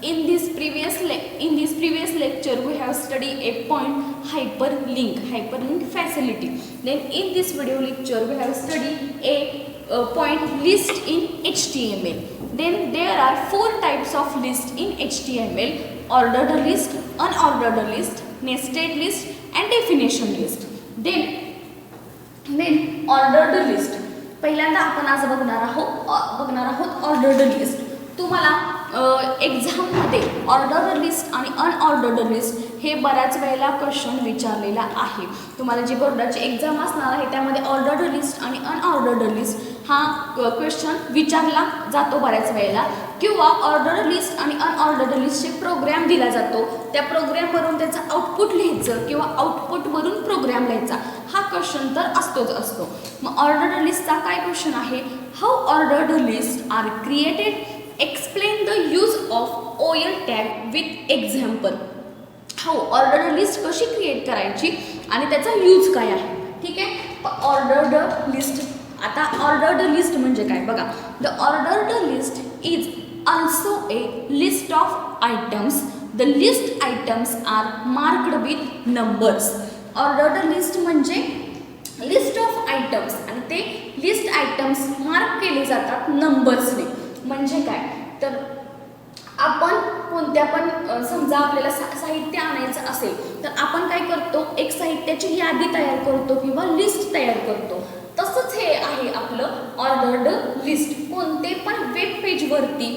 In this previous lecture we have studied a point hyperlink facility. Then in this video lecture we have studied a point list in HTML. Then there are 4 types of list in HTML: ordered list, unordered list, nested list and definition list. Then ordered list पहिल्यांदा आपण आज बघणार आहोत ordered list. तुम्हाला एक्झाममध्ये ordered list आणि unordered list हे बऱ्याच वेळेला क्वेश्चन विचारलेला आहे. तुम्हाला जी बोर्डाची एक्झाम असणार आहे त्यामध्ये ऑर्डर्ड लिस्ट आणि अनऑर्डर्ड लिस्ट हा क्वेश्चन विचारला जातो बऱ्याच वेळेला, किंवा ऑर्डर्ड लिस्ट आणि अनऑर्डर्ड लिस्टचे प्रोग्राम दिला जातो. त्या प्रोग्रामवरून त्याचं आउटपुट लिहायचं किंवा आउटपुटवरून प्रोग्राम लिहायचा हा क्वेश्चन तर असतो. मग ऑर्डर्ड लिस्टचा काय क्वेश्चन आहे? How ordered list are created, explain the use of OL tag with example. How ordered list कशी क्रिएट करायची आणि त्याचा यूज काय आहे. ठीक आहे. ऑर्डर्ड लिस्ट, आता ऑर्डर्ड लिस्ट म्हणजे काय बघा. The ordered list is also a list of items. The list items are marked with numbers. Ordered list म्हणजे लिस्ट ऑफ आयटम्स आणि ते लिस्ट आयटम्स मार्क केले जातात नंबर्सने. म्हणजे काय तर आपण कोणत्या पण समजा आपल्याला साहित्य आणायचं असेल तर आपण काय करतो, एक साहित्याची यादी तयार करतो किंवा लिस्ट तयार करतो. तसंच हे आहे आपलं ऑर्डर्ड लिस्ट. कोणते पण वेब पेजवरती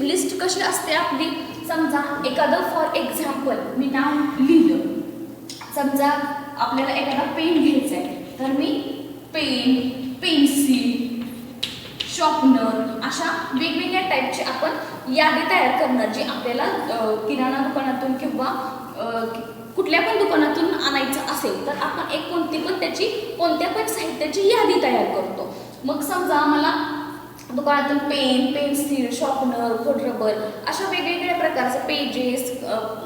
लिस्ट कशी असते आपली, समजा एखादं फॉर एक्झाम्पल मी नाव लिहिलं. समजा आपल्याला एखादा पेन घ्यायचा आहे तर मी पेन, पेन्सिल, शॉर्पनर अशा वेगवेगळ्या टाईपची आपण यादी तयार करणार, जी आपल्याला किराणा दुकानातून किंवा कुठल्या पण दुकानातून आणायचं असेल तर आपण कोणत्या पण साहित्याची यादी तयार करतो. मग समजा मला दुकानातून पेन, पेन्सिल, शॉर्पनर, खोडरबर अशा वेगवेगळ्या प्रकारचे पेजेस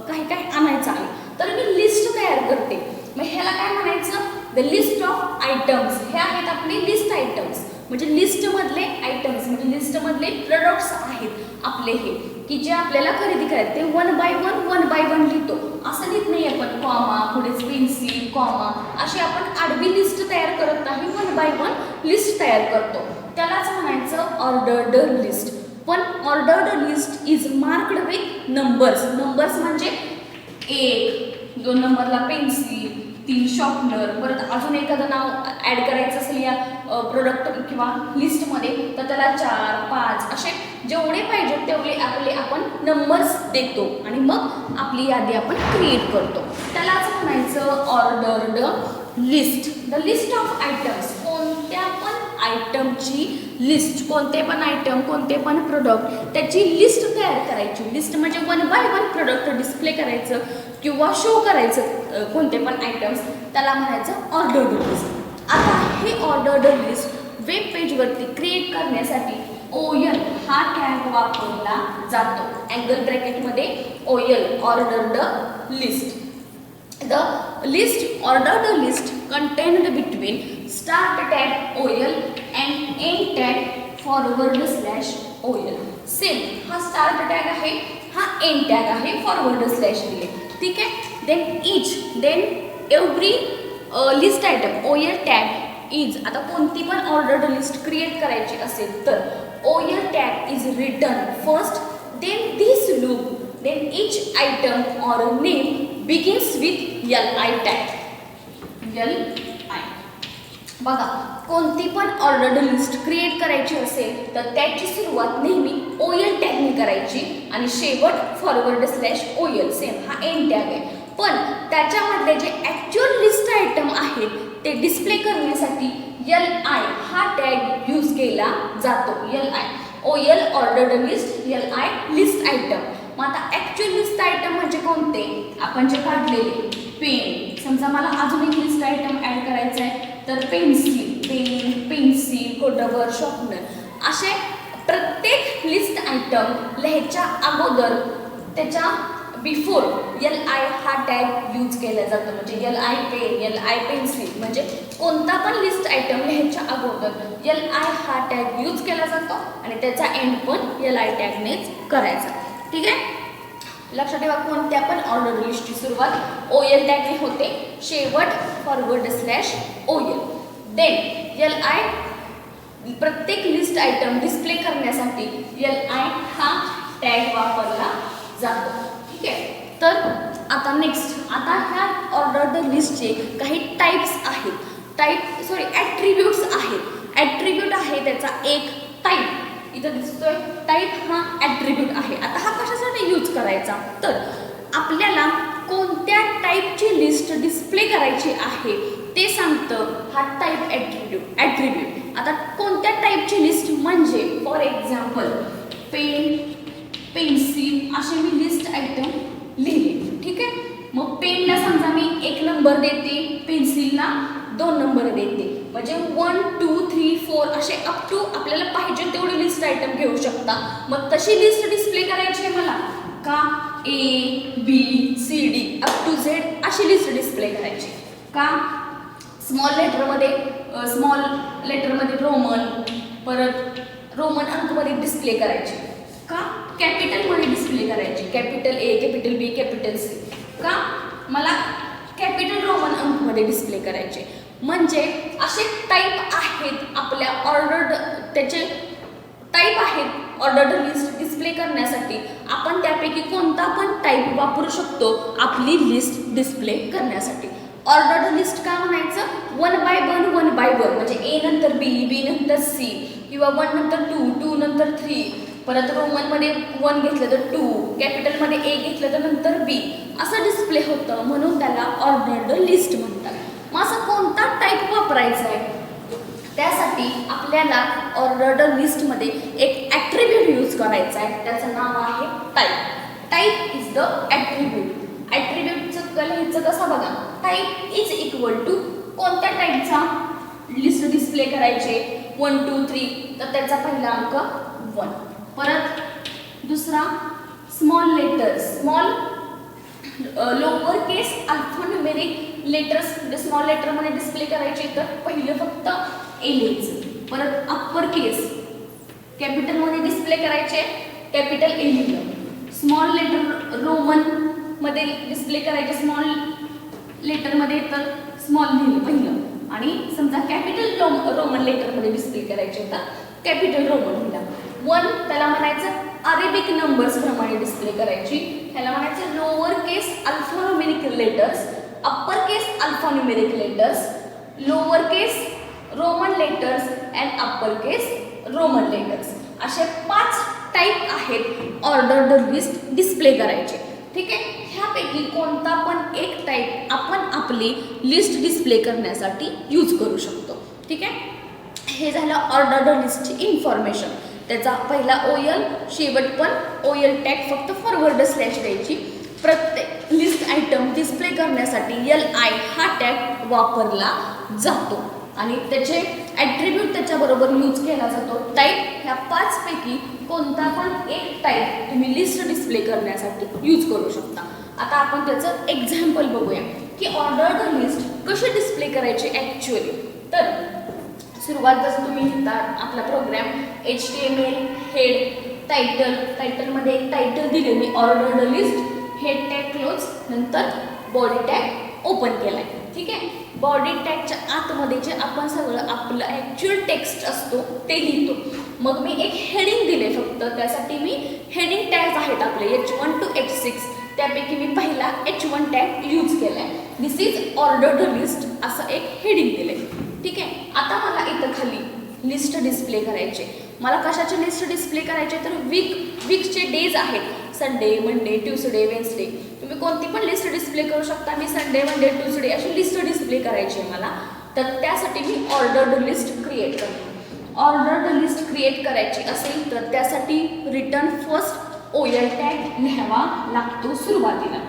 काही आणायचं आहे तर मी लिस्ट तयार करते. मग ह्याला काय म्हणायचं, द लिस्ट ऑफ आयटम्स. हे आहेत आपले लिस्ट आयटम्स, म्हणजे लिस्टमधले आयटम्स म्हणजे लिस्टमधले प्रोडक्ट्स आहेत आपले हे, की जे आपल्याला खरेदी करायचे. ते वन बाय वन लिहितो, असं लिहित नाही आपण कॉमा पुढेच पेन्सिल कॉमा अशी आपण आडवी लिस्ट तयार करत नाही, वन बाय वन लिस्ट तयार करतो. त्यालाच म्हणायचं ऑर्डर्ड लिस्ट. पण ordered list is marked with numbers. Numbers म्हणजे 1, 2 नंबरला पेन्सिल, 3 शॉर्पनर, परत अजून एखादं नाव ॲड करायचं असेल या प्रोडक्ट किंवा लिस्टमध्ये तर त्याला 4, 5 असे जेवढे पाहिजेत तेवढे आपण नंबर्स देतो आणि मग आपली यादी आपण क्रिएट करतो. त्यालाच म्हणायचं ordered list. The list of items, कोणत्या पण आयटमची लिस्ट, कोणते पण आयटम, कोणते पण प्रोडक्ट त्याची लिस्ट तयार करायची. लिस्ट म्हणजे one by one product display करायचं किंवा शो करायचं कोणते पण आयटम्स, त्याला म्हणायचं ऑर्डर्ड लिस्ट. आता हे ऑर्डर्ड लिस्ट वेब पेजवरती क्रिएट करण्यासाठी OL हा टॅग वापरला जातो. अँगल ब्रॅकेटमध्ये OL ordered list. The list ordered list contained between start tag OL and end tag forward/OL. Same हा स्टार्ट टॅग आहे, हा एंड टॅग आहे फॉरवर्ड/. ठीक आहे. Then every list item OL tag is. आता कोणती पण ऑर्डर्ड लिस्ट क्रिएट करायची असेल तर OL tag is written first, then this loop, then each item or name begins with LI tag. LI. बघा, कोणती पण ऑर्डर्ड लिस्ट क्रिएट करायची असेल तर त्याची सुरुवात नेहमी OL टॅगने करायची आणि शेवट फॉरवर्ड/OL. सेम हा एंड टॅग आहे. पण त्याच्यामधले जे ॲक्च्युअल लिस्ट आयटम आहेत ते डिस्प्ले करण्यासाठी LI हा टॅग यूज केला जातो. LI OL ordered list, LI list item. मग आता ॲक्च्युअल लिस्ट आयटम म्हणजे कोणते, आपण जे काढलेले पेन. समजा मला अजून एक लिस्ट आयटम ॲड करायचं आहे तर पेन, पेन्सिल, खोडरबर, शॉर्पनर असे प्रत्येक लिस्ट आयटम लिहायच्या अगोदर त्याच्या बिफोर LI हा टॅग यूज केला जातो. म्हणजे LI पेन, LI पेन्सिल म्हणजे कोणता पण लिस्ट आयटम लिहायच्या अगोदर LI हा टॅग यूज केला जातो आणि त्याचा एंड पण LI टॅगनेच करायचा. ठीक आहे. लक्षात ठेवा कोणत्या पण ऑर्डर लिस्टची सुरुवात OL टॅगने होते, शेवट forward slash OL. Then LI प्रत्येक लिस्ट आयटम डिस्प्ले करण्यासाठी LI हा टॅग वापरला जातो. ठीक आहे. तर आता नेक्स्ट, आता ह्या ऑर्डर लिस्टचे काही टाईप्स आहेत, ॲट्रिब्यूट्स आहेत. ॲट्रिब्यूट आहे त्याचा एक टाईप इथं दिसतोय, टाईप हा ॲट्रिब्यूट आहे. आता हा कशासाठी यूज करायचा, तर आपल्याला कोणत्या टाईपची लिस्ट डिस्प्ले करायची आहे ते सांगतं हा टाईप ॲट्रिब्यूट. आता कोणत्या टाईपची लिस्ट म्हणजे फॉर एक्झाम्पल पेन, पेन्सिल असे मी लिस्ट आयटम लिहिले. ठीक आहे. मग पेनला समजा मी 1 नंबर देते, पेन्सिलला 2 नंबर देते, म्हणजे 1 2 3 4 असे अप टू आपल्याला पाहिजे तेवढी लिस्ट आयटम घेऊ शकता. मग तशी लिस्ट डिस्प्ले करायची आहे मला का ABCD अप टू Z अशी लिस्ट डिस्प्ले करायची का. स्मॉल लेटरमध्ये रोमन, परत रोमन अंकमध्ये डिस्प्ले करायची का, कॅपिटलमध्ये डिस्प्ले करायची, capital A, capital B, capital C का, मला कॅपिटल रोमन अंकमध्ये डिस्प्ले करायचे. म्हणजे असे टाईप आहेत आपल्या ऑर्डर्ड, त्याचे टाईप आहेत ऑर्डर्ड लिस्ट डिस्प्ले करण्यासाठी. आपण त्यापैकी कोणता पण टाईप वापरू शकतो आपली लिस्ट डिस्प्ले करण्यासाठी. ऑर्डर्ड लिस्ट का म्हणायचं, 1 by 1 म्हणजे A नंतर B, B नंतर C किंवा 1 नंतर 2, 2 नंतर 3, परत रोमनमध्ये 1 घेतलं तर 2, कॅपिटलमध्ये A घेतलं तर नंतर B असं डिस्प्ले होतं, म्हणून त्याला ऑर्डर्ड लिस्ट म्हणतात. मग असं कोणता टाईप वापरायचा आहे, त्यासाठी आपल्याला ऑर्डर्ड लिस्टमध्ये एक ॲट्रिब्यूट यूज करायचा आहे, त्याचं नाव आहे type. Type is the attribute. ॲट्रिब्यूटचं लिहायचं कसं बघा, टाईप इज इक्वल टू कोणत्या टाईपचा लिस्ट डिस्प्ले करायचे 1 2 3 तर त्याचा पहिला अंक 1. परत दुसरा स्मॉल लेटर्स, लोअर केस अल्फान्यूमेरिक लेटर्स स्मॉल लेटरमध्ये डिस्प्ले करायचे तर पहिलं फक्त A लिहायचं. परत अप्पर केस कॅपिटलमध्ये डिस्प्ले करायचे, कॅपिटल A लिहिलं. स्मॉल लेटर रोमन मध्ये डिस्प्ले करायचे स्मॉल लेटरमध्ये तर स्मॉल लिहिलं पहिलं, आणि समजा कॅपिटल रोमन लेटरमध्ये डिस्प्ले करायचे तर कॅपिटल रोमन लिहिला. 1 त्याला म्हणायचं अरेबिक नंबर्स प्रमाणे डिस्प्ले करायची, ह्याला म्हणायचं lower case alphanumeric letters, upper case alphanumeric letters, lower case Roman letters and upper case Roman letters. असे 5 टाईप आहेत ऑर्डर्ड लिस्ट डिस्प्ले करायचे. ठीक आहे. ह्यापैकी कोणता पण एक टाईप आपण आपली लिस्ट डिस्प्ले करण्यासाठी यूज करू शकतो. ठीक आहे. हे झालं ऑर्डर्ड लिस्टची इन्फॉर्मेशन. त्याचा पहिला OL, शेवट पण OL टॅग फक्त फॉरवर्ड स्लॅश द्यायची. प्रत्येक लिस्ट आयटम डिस्प्ले करण्यासाठी LI हा टॅग वापरला जातो आणि त्याचे ॲट्रिब्यूट त्याच्याबरोबर यूज केला जातो. टाईप ह्या 5 पैकी कोणता पण एक टाईप तुम्ही लिस्ट डिस्प्ले करण्यासाठी यूज करू शकता. आता आपण त्याचं एक्झाम्पल बघूया की ऑर्डर्ड लिस्ट कशी डिस्प्ले करायची ॲक्च्युअली. तर सुरुवात जसं तुम्ही लिहिता आपला प्रोग्राम HTML हेड टायटलमध्ये एक टायटल दिले मी ordered list, head tag close, नंतर बॉडी टॅग ओपन केलाय. ठीक आहे. बॉडी टॅगच्या आतमध्ये जे आपण सगळं आपलं ॲक्च्युअल टेक्स्ट असतो ते लिहितो. मग मी एक हेडिंग दिले फक्त, त्यासाठी मी हेडिंग टॅग्स आहेत आपले H1 to H6, त्यापैकी मी पहिला H1 टॅग यूज केला आहे. दिस इज ऑर्डर्ड लिस्ट असं एक हेडिंग दिले. ठीक आहे. आता मला इथं खाली लिस्ट डिस्प्ले करायचे. मला कशाचे लिस्ट डिस्प्ले करायचे तर वीकचे डेज आहेत, संडे, मंडे, ट्यूसडे, वेन्सडे. तुम्ही कोणती पण लिस्ट डिस्प्ले करू शकता. मी संडे, मंडे, ट्यूसडे अशी लिस्ट डिस्प्ले करायची आहे मला, तर त्यासाठी मी ऑर्डर्ड लिस्ट क्रिएट करतो. ऑर्डर्ड लिस्ट क्रिएट करायची असेल तर त्यासाठी रिटर्न फर्स्ट OL टॅग लिहावा लागतो सुरुवातीला.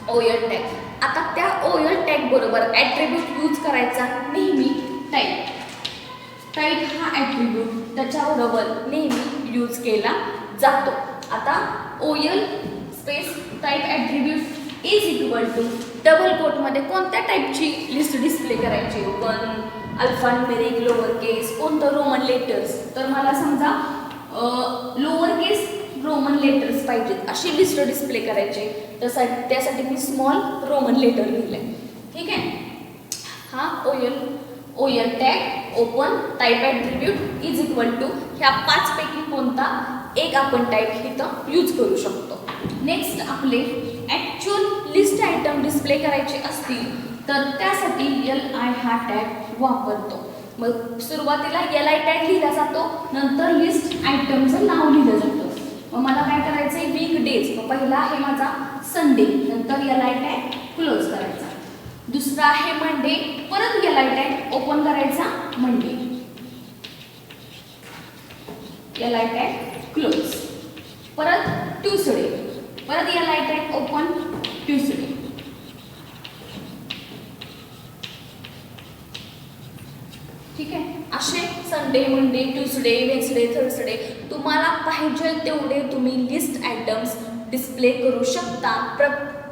OL tag. आता त्या OL टॅग बरोबर ॲट्रिब्यूट यूज करायचा नेहमी टाईप. टाईप हा ॲट्रिब्यूट त्याच्याबरोबर नेहमी यूज केला जातो. आता OL space type attribute is equal to double कोटमध्ये कोणत्या टाईपची लिस्ट डिस्प्ले करायची, 1 अल्फान्यूमेरिक, लोअर केस, कोणतं रोमन लेटर्स. तर मला समजा लोअर केस रोमन लेटर्स पाहिजेत अशी लिस्ट डिस्प्ले करायचे, त्यासाठी मी स्मॉल रोमन लेटर लिहिलंय. ठीक आहे. हा OL tag open type attribute is equal to ह्या 5 पैकी कोणता एक आपण टाईप इथं यूज करू शकतो. नेक्स्ट आपले ॲक्च्युअल लिस्ट आयटम डिस्प्ले करायचे असतील तर त्यासाठी LI हा टॅग वापरतो. मग सुरुवातीला LI टॅग लिहिला जातो, नंतर लिस्ट आयटमचं नाव लिहिलं जातं. मग मला काय करायचं आहे, वीक डेज. मग पहिला आहे माझा संडे, नंतर LI टॅग क्लोज करायचा. दुसरा आहे मंडे, परत LI टॅग ओपन करायचा मंडे, LI टॅग क्लोज. परत ट्यूसडे, परत LI टॅग ओपन ट्यूसडे. ठीक आहे. असे Sunday, Monday, Tuesday, Wednesday, Thursday तुम्हाला पाहिजे तेवढे तुम्ही लिस्ट आयटम्स डिस्प्ले करू शकता.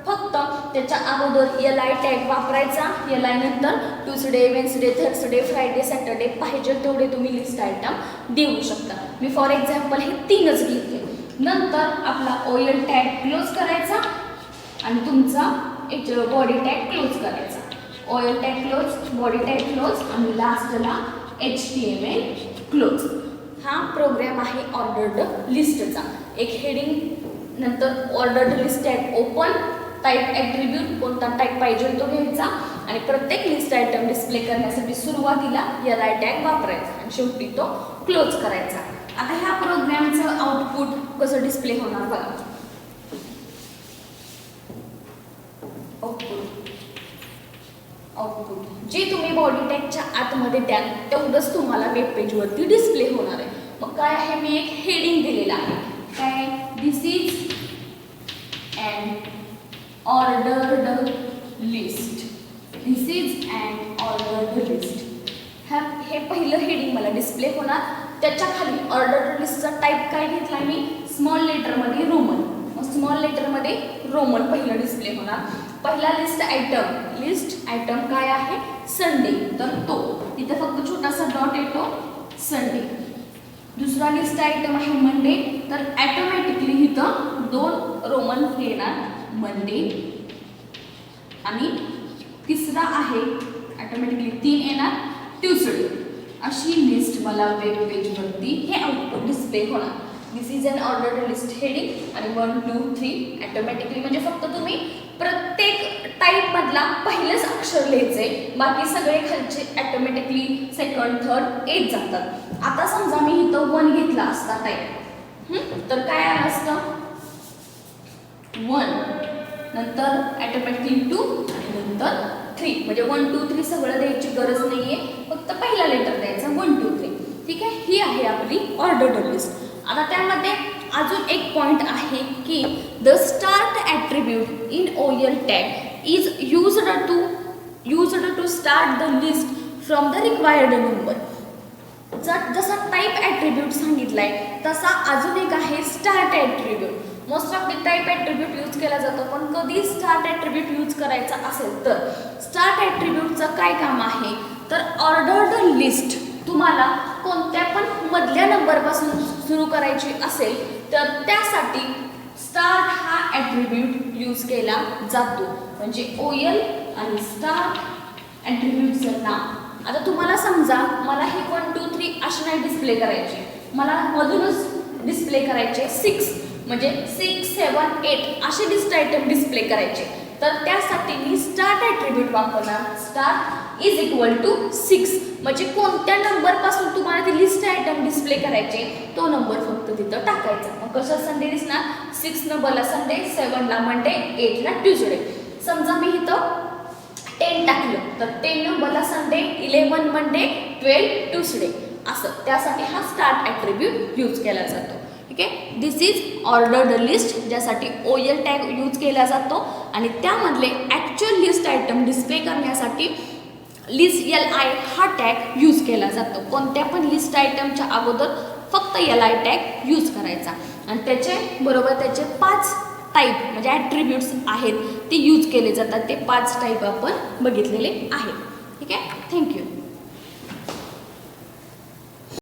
फक्त त्याच्या अगोदर LI टॅग वापरायचा. LI नंतर Tuesday, Wednesday, Thursday, Friday, Saturday पाहिजे तेवढे तुम्ही लिस्ट आयटम देऊ शकता. मी फॉर एक्झाम्पल हे 3च घेतले. नंतर आपला OL टॅग क्लोज करायचा आणि तुमचा बॉडी टॅग क्लोज करायचा. OL tag close, body tag close आणि लास्टला HTML क्लोज. हा प्रोग्राम आहे ऑर्डर्ड लिस्टचा. एक हेडिंग, नंतर ordered list tag open, type attribute कोणता टाईप पाहिजे तो घ्यायचा आणि प्रत्येक लिस्ट आयटम डिस्प्ले करण्यासाठी सुरुवातीला LI टॅग वापरायचा आणि शेवटी तो क्लोज करायचा. आता ह्या प्रोग्रामचं आउटपुट कसं डिस्प्ले होणार बघा. आउटपुट जे तुम्ही बॉडी टॅगच्या आतमध्ये द्याल तेवढंच तुम्हाला वेब पेजवरती डिस्प्ले होणार आहे. मग काय आहे, मी एक हेडिंग दिलेला आहे. काय, this is unordered list. This is unordered list. हे पहिलं हेडिंग मला डिस्प्ले होणार. त्याच्या खाली ऑर्डर्ड लिस्टचा टाईप काय घेतला मी, स्मॉल लेटरमध्ये रोमन. मग स्मॉल लेटरमध्ये रोमन पहिलं डिस्प्ले होणार. पहिला लिस्ट आयटम काय आहे, संडे, तर तो इथे फक्त छोटासा डॉट येतो, संडे. दुसरा लिस्ट आयटम आहे मंडे, तर ॲटोमॅटिकली इथं 2 रोमन येणार, मंडे. आणि तिसरा आहे ॲटोमॅटिकली 3 येणार, ट्यूसडे. अशी लिस्ट मला वेब पेजवरती हे आउटपुट डिस्प्ले होणार. This is unordered list heading आणि 1 2 3 ॲटोमॅटिकली, म्हणजे फक्त तुम्ही प्रत्येक टाईपमधला पहिलंच अक्षर लिहायचे, बाकी सगळे खालचे ॲटोमॅटिकली सेकंड थर्ड येत जातात. आता समजा मी इथं 1 घेतला असता टाईप, तर काय आलं असतं, 1 नंतर ॲटोमॅटिकली 2 आणि नंतर 3, म्हणजे 1 2 3 सगळं द्यायची गरज नाहीये, फक्त पहिला लेटर द्यायचा 1 2 3. ठीक आहे. ही आहे आपली ऑर्डर्ड लिस्ट. आता त्यामध्ये अजून एक पॉइंट आहे की the start attribute in OL tag is used to start the list from the required number. जसा टाईप ॲट्रिब्यूट सांगितलाय तसा अजून एक आहे start attribute. Most of the type attribute use केला जातो, पण कधी स्टार्ट ॲट्रिब्यूट यूज करायचा असेल तर स्टार्ट ॲट्रिब्यूटचं काय काम आहे, तर ऑर्डर्ड लिस्ट तुम्हाला कोणत्या पण मधल्या नंबरपासून सुरू करायची असेल तर त्यासाठी स्टार्ट हा ॲट्रिब्यूट यूज केला जातो. म्हणजे OL आणि स्टार्ट ॲट्रिब्यूटचं नाव. आता तुम्हाला समजा मला हे 1 2 3 अशी नाही डिस्प्ले करायचे, मला मधूनच डिस्प्ले करायचे 6, म्हणजे 6 7 8 असे लिस्ट आयटम डिस्प्ले करायचे, तर त्यासाठी मी स्टार्ट ॲट्रिब्यूट वापरणार. स्टार्ट इज इक्वल टू 6, म्हणजे कोणत्या नंबरपासून तुम्हाला ते लिस्ट आयटम डिस्प्ले करायचे तो नंबर फक्त तिथं टाकायचा. मग कसं संडे दिसणार, 6 नंबरला संडे, 7ला मंडे, 8ला ट्यूसडे. समजा मी इथं 10 टाकलं तर 10 नंबरला संडे, 11 मंडे, 12 ट्यूसडे असं. त्यासाठी हा स्टार्ट ॲट्रिब्यूट यूज केला जातो. ठीक आहे. दिस इज ऑर्डर्ड लिस्ट, ज्यासाठी OL टॅग यूज केला जातो आणि त्यामधले ॲक्च्युअल लिस्ट आयटम डिस्प्ले करण्यासाठी लिस्ट LI हा टॅग यूज केला जातो. कोणत्या पण लिस्ट आयटमच्या अगोदर फक्त LI टॅग यूज करायचा आणि त्याचे 5 टाईप म्हणजे ॲट्रिब्यूट्स आहेत ते यूज केले जातात. ते 5 टाईप आपण बघितलेले आहेत. ठीक आहे. थँक्यू.